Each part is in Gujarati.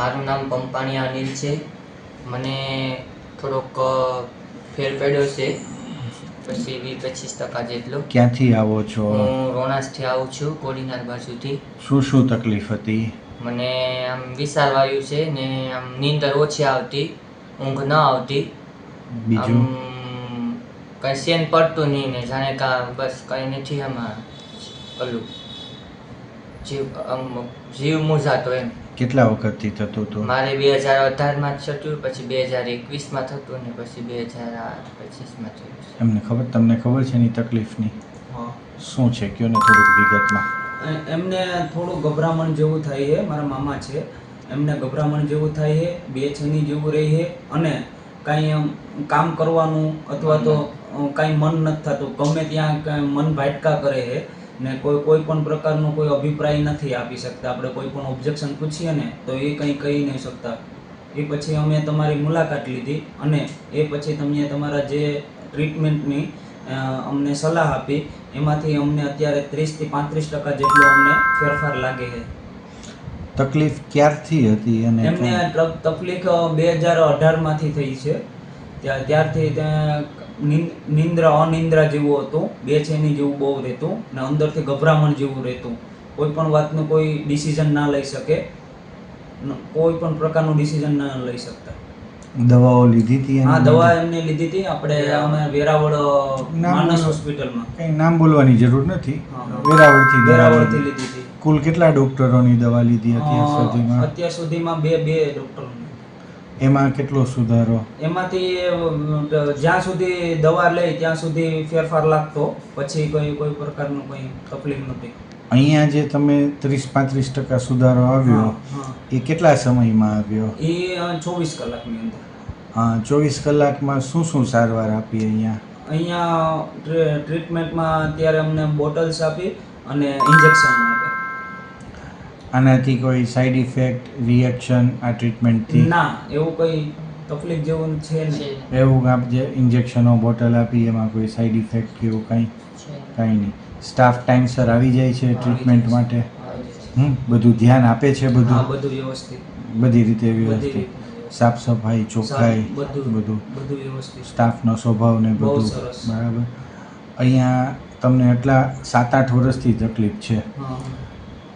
મારું નામ પંપાણી અનિલ છે. મને થોડોક ફેર પડ્યો છે, પછી 20-25% જેટલો. ક્યાંથી આવો છો? હું રોણાસથી આવું છું, કોડીનાર બાજુથી. શું તકલીફ હતી? મને આમ વિશાળ વાયુ છે ને આમ નીંદર ઓછી આવતી, ઊંઘ ન આવતી. બીજું? આમ કંઈ સેન પડતું નહીં ને જાણે કા બસ કંઈ નથી આમાં ઓલું જીવ મૂંઝાતો એમ. કેટલા વખતથી થતું હતું? મારે 2018માં જ થતું, પછી 2021માં થતું ને પછી 2025માં થયું. તમને ખબર છે એની તકલીફની? હા. શું છે કયો ને થોડુંક વિગતમાં. એમને થોડું ગભરામણ જેવું થાય છે. મારા મામા છે, એમને ગભરામણ જેવું થાય છે, બેચેની જેવું રહે છે, અને કાંઈ કામ કરવાનું અથવા તો કાંઈ મન નથી થતું. ગમે ત્યાં કાંઈ મન ભાટકા કરે છે ને કોઈ પણ પ્રકારનો કોઈ અભિપ્રાય નથી આપી શકતા. આપણે કોઈ પણ ઓબ્જેક્શન પૂછીએ ને તો એ કંઈ કહી નહીં શકતા. એ પછી અમે તમારી મુલાકાત લીધી અને એ પછી તમે તમારા જે ટ્રીટમેન્ટની અમને સલાહ આપી એમાંથી અમને અત્યારે 30-35% જેટલો અમને ફેરફાર લાગે છે. તકલીફ ક્યારથી હતી? અને એમને તકલીફ 2018માંથી થઈ છે. ત્યારથી અનિદ્રા જેવું હતું, બેચેની જેવું બહુ રહેતું ને અંદરથી ગભરામણ જેવું રહેતું. કોઈ પણ વાતનું કોઈ ડિસિઝન ના લઈ શકે, કોઈ પણ પ્રકારનું ડિસિઝન ના લઈ શકતા. દવાઓ લીધી હતી? હા, દવા એમને લીધી હતી. અમે વેરાવળ માનસ હોસ્પિટલમાં. કંઈ નામ બોલવાની જરૂર નથી. વેરાવળથી વેરાવળથી લીધી હતી. કુલ કેટલા ડોક્ટરોની દવા લીધી અત્યાર સુધીમાં? અત્યાર સુધીમાં બે ડોક્ટર. એમાં કેટલો સુધારો? એમાંથી જ્યાં સુધી દવા લે ત્યાં સુધી ફેરફાર લાગતો, પછી કોઈ પ્રકારનું કોઈ તકલીફ નથી. અહીંયા જે તમે 30-35% સુધારો આવ્યો એ કેટલા સમયમાં આવ્યો? એ 24 કલાકની અંદર. હા, 24 કલાકમાં શું સારવાર આપી અહીંયા? અહીંયા ટ્રીટમેન્ટમાં અત્યારે અમને બોટલ્સ આપી અને ઇન્જેક્શન આપ્યા. આનાથી કોઈ સાઈડ ઇફેક્ટ, રિએક્શન આ ટ્રીટમેન્ટથી? ના, એવું કોઈ તકલીફ જેવું છે નહીં. એવું આપ જે ઇન્જેક્શનો બોટલ આપી એમાં કોઈ સાઈડ ઇફેક્ટ કે એવું કાંઈ નહીં? સ્ટાફ ટાઈમસર આવી જાય છે ટ્રીટમેન્ટ માટે? બધું ધ્યાન આપે છે? બધું વ્યવસ્થિત, બધી રીતે વ્યવસ્થિત, સાફ સફાઈ, ચોખ્ખાઈ, બધું વ્યવસ્થિત. સ્ટાફનો સ્વભાવ ને બધું સરસ. બરાબર. અહીંયા તમને એટલા 7-8 વર્ષથી તકલીફ છે.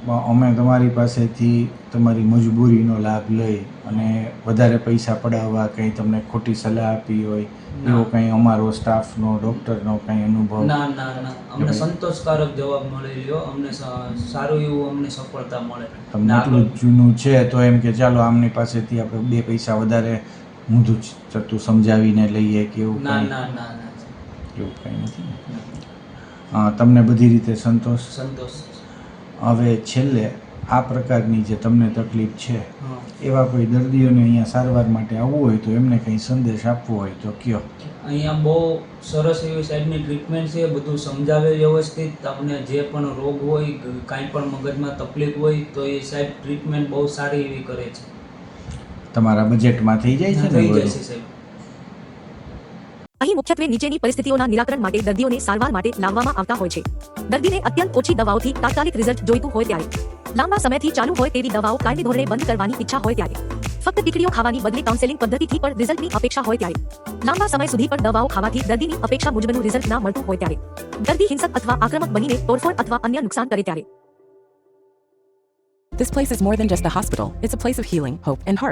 અમે તમારી પાસેથી તમારી મજબૂરીનો લાભ લઈ અને વધારે પૈસા પડાવવા કંઈ તમને ખોટી સલાહ આપી હોય એવો કંઈ અમારો સ્ટાફનો, ડૉક્ટરનો કંઈ અનુભવ? ના, અમને સંતોષકારક જવાબ મળેલો. અમને સારું એવું અમને સફળતા મળે. તમને આટલું જૂનું છે તો એમ કે ચાલો આમની પાસેથી આપણે 2 પૈસા વધારે ઊંધું ચડતું સમજાવીને લઈએ કે એવું? ના, એવું કંઈ નથી. તમને બધી રીતે સંતોષ? હવે છેલ્લે આ પ્રકારની જે તમને તકલીફ છે એવા કોઈ દર્દીઓને અહીંયા સારવાર માટે આવવું હોય તો એમને કંઈ સંદેશ આપવો હોય તો કયો? અહીંયા બહુ સરસ એવી સાહેબની ટ્રીટમેન્ટ છે. બધું સમજાવે વ્યવસ્થિત. તમને જે પણ રોગ હોય, કાંઈ પણ મગજમાં તકલીફ હોય તો એ સાહેબ ટ્રીટમેન્ટ બહુ સારી એવી કરે છે. તમારા બજેટમાં થઈ જાય છે ને? થઈ જાય છે સાહેબ. અહીં મુખ્યત્વે નીચેની પરિસ્થિતિઓના નિરાકરણ માટે દર્દીઓને સારવાર માટે લાવવામાં આવતા હોય છે. દર્દીને અત્યંત ઓછી દવાઓથી તાત્કાલિક રિઝલ્ટ જોઈતું હોય ત્યારે, લાંબા સમયથી ચાલુ હોય તેવી દવાઓ કાયમી ધોરણે બંધ કરવાની ઈચ્છા હોય ત્યારે, ફક્ત ટીકડીઓ ખાવાની બદલે કાઉન્સેલિંગ પદ્ધતિથી પણ રિઝલ્ટની અપેક્ષા હોય ત્યારે, લાંબા સમય સુધી પણ દવાઓ ખાવાથી દર્દીની અપેક્ષા મુજબનું રિઝલ્ટ ના મળતું હોય ત્યારે, દર્દી હિંસક અથવા આક્રમક બનીને તોડફોડ અથવા અન્ય નુકસાન કરે ત્યારે. This place is more than just a hospital. It's a place of healing, hope, and heart.